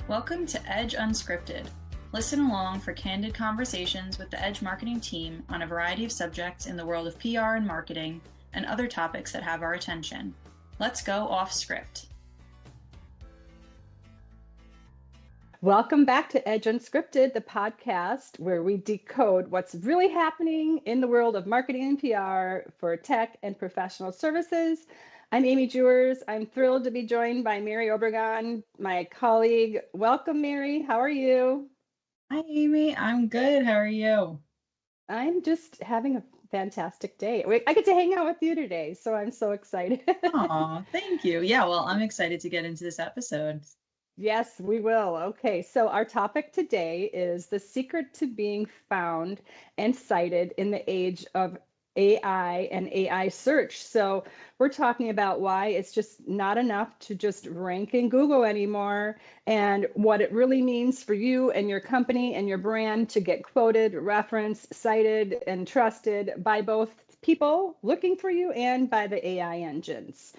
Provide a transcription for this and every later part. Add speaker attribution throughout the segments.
Speaker 1: Welcome to Edge Unscripted. Listen along for candid conversations with the Edge marketing team on a variety of subjects in the world of PR and marketing and other topics that have our attention. Let's go off script.
Speaker 2: Welcome back to Edge Unscripted, the podcast where we decode what's really happening in the world of marketing and PR for tech and professional services. I'm Amy Juers. I'm thrilled to be joined by Mary Obregon, my colleague. Welcome, Mary. How are you?
Speaker 1: Hi, Amy. I'm good. How are you?
Speaker 2: I'm just having a fantastic day. I get to hang out with you today, so I'm so excited.
Speaker 1: Aw, thank you. Yeah, well, I'm excited to get into this episode.
Speaker 2: Yes, we will. Okay, so our topic today is the secret to being found and cited in the age of AI and AI search. So we're talking about why it's just not enough to just rank in Google anymore, and what it really means for you and your company and your brand to get quoted, referenced, cited, and trusted by both people looking for you and by the AI engines.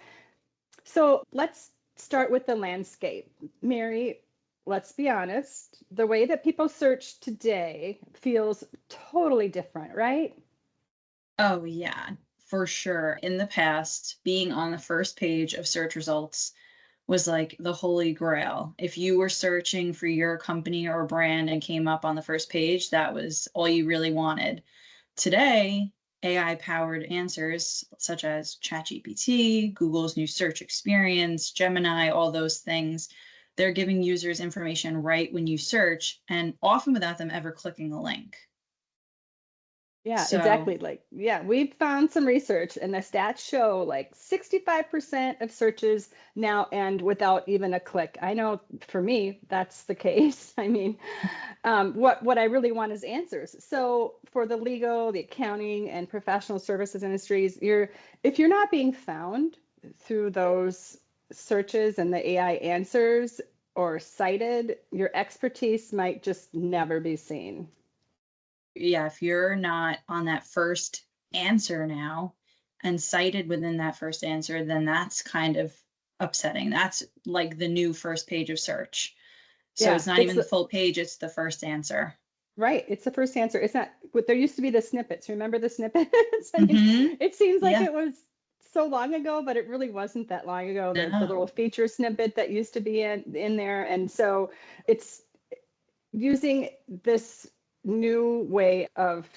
Speaker 2: So let's start with the landscape. Mary, let's be honest, the way that people search today feels totally different, right?
Speaker 1: Oh, yeah, for sure. In the past, being on the first page of search results was like the holy grail. If you were searching for your company or brand and came up on the first page, that was all you really wanted. Today, AI powered answers such as ChatGPT, Google's new search experience, Gemini, all those things, they're giving users information right when you search and often without them ever clicking a link.
Speaker 2: Yeah,
Speaker 1: So,
Speaker 2: exactly. We've found some research and the stats show like 65% of searches now end without even a click. I know for me, that's the case. I mean, what I really want is answers. So for the legal, the accounting, and professional services industries, if you're not being found through those searches and the AI answers or cited, your expertise might just never be seen.
Speaker 1: yeah, if you're not on that first answer now and cited within that first answer, then that's kind of upsetting. That's like the new first page of search. So
Speaker 2: Yeah,
Speaker 1: it's not even the full page, it's the first answer.
Speaker 2: right. It's the first answer. It's not what there used to be the snippets. Remember the snippets? I mean,
Speaker 1: Mm-hmm.
Speaker 2: it seems like
Speaker 1: Yeah.
Speaker 2: it was so long ago, but it really wasn't that long ago. The little
Speaker 1: No.
Speaker 2: feature snippet that used to be in there. And so it's using this new way of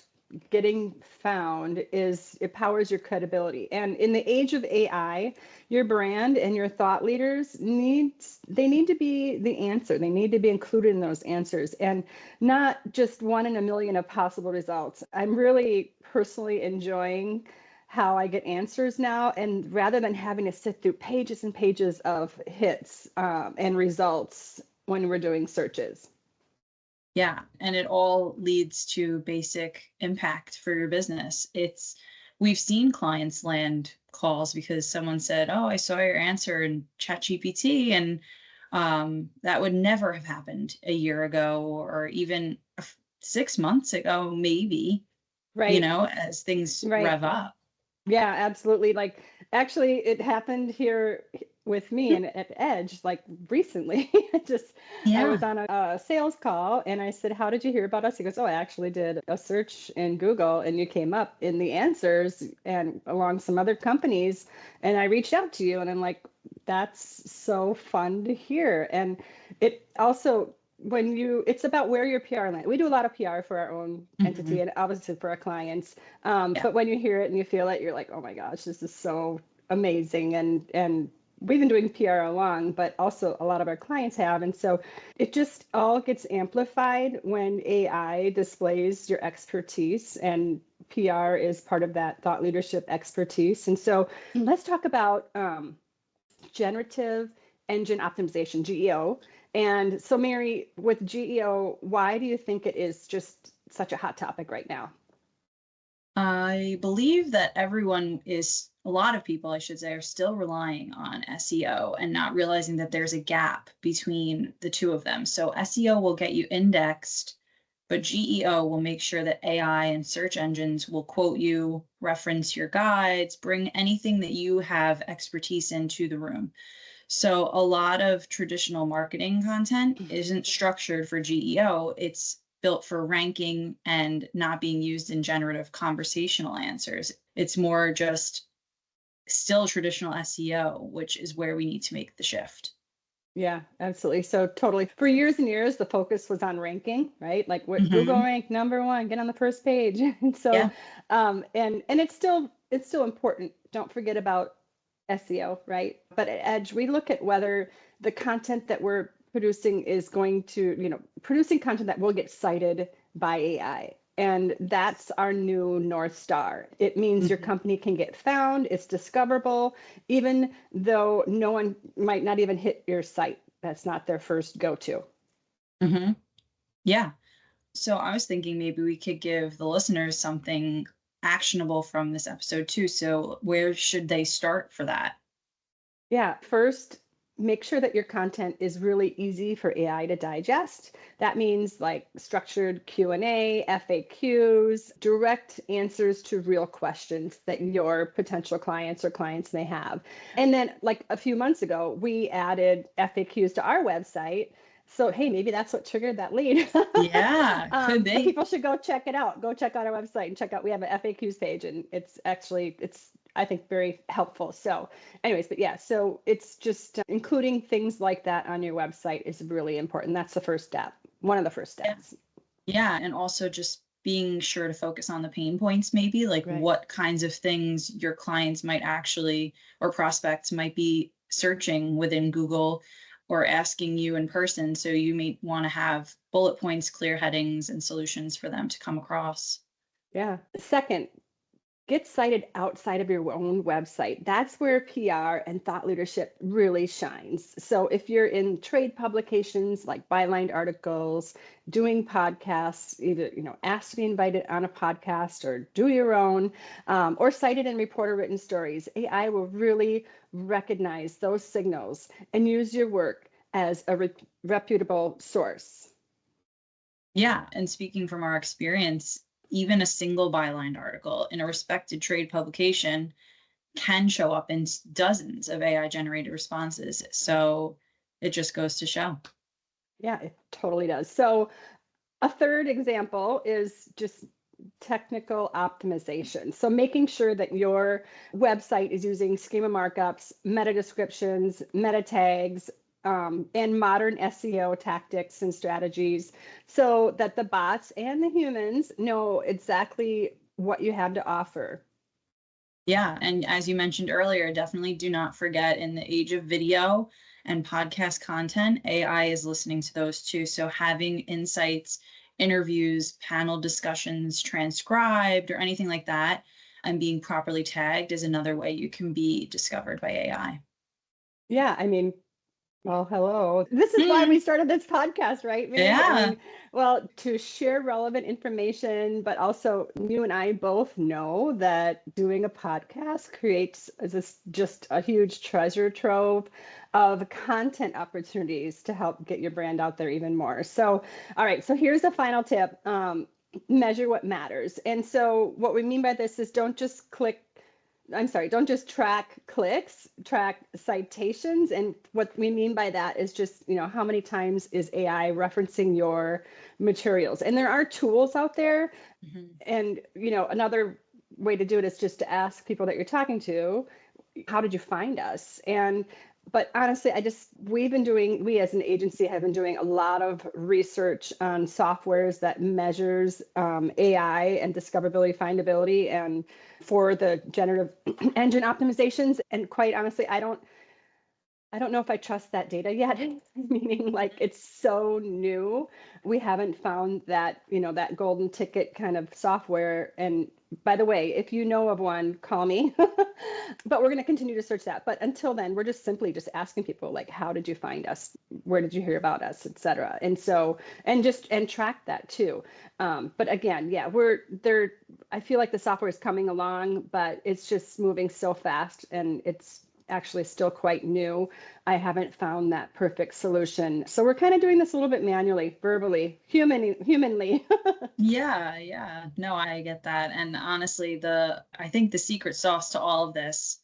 Speaker 2: getting found it powers your credibility. And in the age of AI, your brand and your thought leaders need to be the answer. They need to be included in those answers and not just one in a million of possible results. I'm really personally enjoying how I get answers now, and rather than having to sit through pages and pages of hits and results when we're doing searches.
Speaker 1: Yeah, and it all leads to basic impact for your business. We've seen clients land calls because someone said, "Oh, I saw your answer in ChatGPT," and that would never have happened a year ago or even 6 months ago, maybe,
Speaker 2: Right,
Speaker 1: as things
Speaker 2: right.
Speaker 1: rev up.
Speaker 2: Yeah, absolutely. Like, actually, it happened here with me and at Edge, like recently. I was
Speaker 1: Yeah.
Speaker 2: on a sales call and I said, "How did you hear about us?" He goes, "Oh, I actually did a search in Google and you came up in the answers and along some other companies. And I reached out to you." And I'm like, "That's so fun to hear." And it also, it's about where your PR land. We do a lot of PR for our own
Speaker 1: Hmm.
Speaker 2: entity and obviously for our clients.
Speaker 1: Yeah.
Speaker 2: But when you hear it and you feel it, you're like, "Oh my gosh, this is so amazing." And we've been doing PR along, but also a lot of our clients have. And so it just all gets amplified when AI displays your expertise, and PR is part of that thought leadership expertise. And so let's talk about generative engine optimization, GEO. And so, Mary, with GEO, why do you think it is just such a hot topic right now?
Speaker 1: I believe that a lot of people, I should say, are still relying on SEO and not realizing that there's a gap between the two of them. So SEO will get you indexed, but GEO will make sure that AI and search engines will quote you, reference your guides, bring anything that you have expertise into the room. So a lot of traditional marketing content isn't structured for GEO. It's built for ranking and not being used in generative conversational answers. It's more just still traditional SEO, which is where we need to make the shift.
Speaker 2: Yeah, absolutely. So totally. For years and years, the focus was on ranking, right? Like what Google
Speaker 1: Hmm.
Speaker 2: rank number one, get on the first page. And so,
Speaker 1: Yeah.
Speaker 2: and it's still important. Don't forget about SEO, right? But at Edge, we look at whether the content that we're producing is going to, producing content that will get cited by AI. And that's our new North Star. It means your
Speaker 1: Hmm.
Speaker 2: company can get found, it's discoverable, even though no one might not even hit your site. That's not their first go-to.
Speaker 1: Hmm. Yeah. So I was thinking maybe we could give the listeners something actionable from this episode too. So where should they start for that?
Speaker 2: Yeah, first, make sure that your content is really easy for AI to digest. That means like structured Q&A, FAQs, direct answers to real questions that your potential clients or clients may have. And then like a few months ago, we added FAQs to our website. So, hey, maybe that's what triggered that lead.
Speaker 1: Yeah, could
Speaker 2: So
Speaker 1: be.
Speaker 2: people should go check it out. Go check out our website and check out, we have an FAQs page, and it's I think very helpful. So anyways, but yeah, so it's just including things like that on your website is really important. That's the first step, one of the first
Speaker 1: Yeah.
Speaker 2: steps.
Speaker 1: Yeah. And also just being sure to focus on the pain points, maybe like
Speaker 2: Right.
Speaker 1: what kinds of things your clients might actually or prospects might be searching within Google or asking you in person. So you may want to have bullet points, clear headings, and solutions for them to come across.
Speaker 2: Yeah. Second, get cited outside of your own website. That's where PR and thought leadership really shines. So if you're in trade publications like bylined articles, doing podcasts, either ask to be invited on a podcast or do your own, or cited in reporter written stories, AI will really recognize those signals and use your work as a reputable source.
Speaker 1: Yeah, and speaking from our experience, even a single byline article in a respected trade publication can show up in dozens of AI generated responses. So it just goes to show.
Speaker 2: Yeah, it totally does. So a third example is just technical optimization. So making sure that your website is using schema markups, meta descriptions, meta tags, and modern SEO tactics and strategies so that the bots and the humans know exactly what you have to offer.
Speaker 1: Yeah. And as you mentioned earlier, definitely do not forget in the age of video and podcast content, AI is listening to those too. So having insights, interviews, panel discussions transcribed or anything like that and being properly tagged is another way you can be discovered by AI.
Speaker 2: Yeah, I mean, well, hello. This is why we started this podcast, right, Mary? I
Speaker 1: Yeah.
Speaker 2: mean, well, to share relevant information, but also you and I both know that doing a podcast creates just a huge treasure trove of content opportunities to help get your brand out there even more. So, all right, so here's the final tip. Measure what matters. And so what we mean by this is don't just track clicks, track citations. And what we mean by that is just, how many times is AI referencing your materials? And there are tools out there.
Speaker 1: Mhm.
Speaker 2: And, another way to do it is just to ask people that you're talking to, how did you find us? But honestly, we as an agency have been doing a lot of research on softwares that measures AI and discoverability, findability, and for the generative engine optimizations. And quite honestly, I don't know if I trust that data yet, meaning like it's so new. We haven't found that, that golden ticket kind of software. And by the way, if you know of one, call me. But we're going to continue to search that. But until then, we're just simply just asking people like, how did you find us? Where did you hear about us, et cetera? And so, and track that too. But again, yeah, we're there. I feel like the software is coming along, but it's just moving so fast and it's actually still quite new. I haven't found that perfect solution. So we're kind of doing this a little bit manually, verbally, humanly.
Speaker 1: Yeah, yeah. No, I get that. And honestly, I think the secret sauce to all of this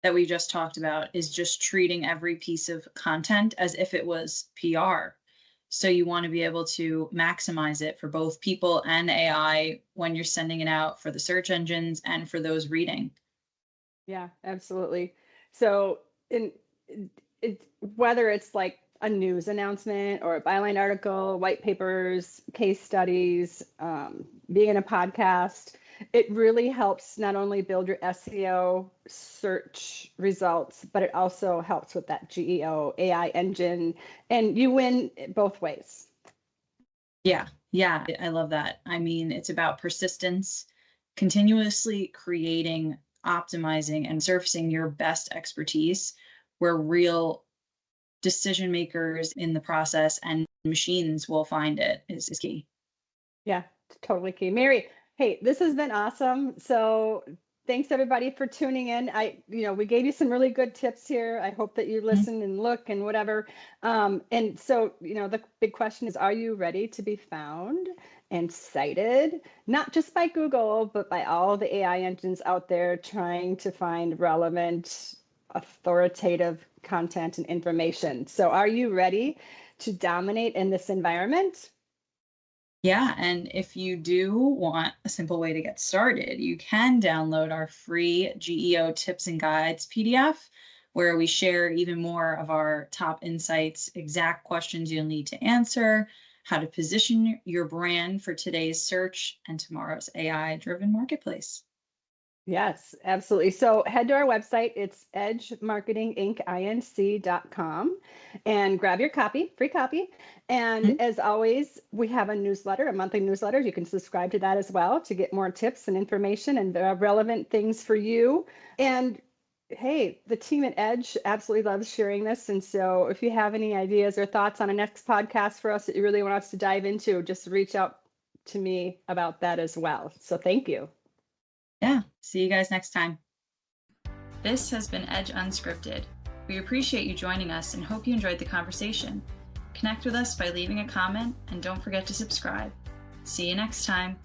Speaker 1: that we just talked about is just treating every piece of content as if it was PR. So you want to be able to maximize it for both people and AI when you're sending it out for the search engines and for those reading.
Speaker 2: Yeah, absolutely. So, in whether it's like a news announcement or a byline article, white papers, case studies, being in a podcast, it really helps not only build your SEO search results, but it also helps with that GEO AI engine, and you win both ways.
Speaker 1: Yeah. Yeah. I love that. I mean, it's about persistence, continuously creating, optimizing, and surfacing your best expertise where real decision makers in the process and machines will find it is key.
Speaker 2: Yeah, totally key. Mary, hey, this has been awesome. So thanks everybody for tuning in. We gave you some really good tips here. I hope that you
Speaker 1: Mhm.
Speaker 2: listen and look and whatever. And so, the big question is, are you ready to be found and cited, not just by Google, but by all the AI engines out there trying to find relevant, authoritative content and information? So are you ready to dominate in this environment?
Speaker 1: Yeah, and if you do want a simple way to get started, you can download our free GEO tips and guides PDF, where we share even more of our top insights, exact questions you'll need to answer, how to position your brand for today's search and tomorrow's AI driven marketplace.
Speaker 2: Yes, absolutely. So head to our website. It's edgemarketinginc.com and grab your copy, free copy. And
Speaker 1: Mhm.
Speaker 2: as always, we have a newsletter, a monthly newsletter. You can subscribe to that as well to get more tips and information and relevant things for you. And hey, the team at Edge absolutely loves sharing this. And so if you have any ideas or thoughts on a next podcast for us that you really want us to dive into, just reach out to me about that as well. So thank you.
Speaker 1: Yeah, see you guys next time. This has been Edge Unscripted. We appreciate you joining us and hope you enjoyed the conversation. Connect with us by leaving a comment and don't forget to subscribe. See you next time.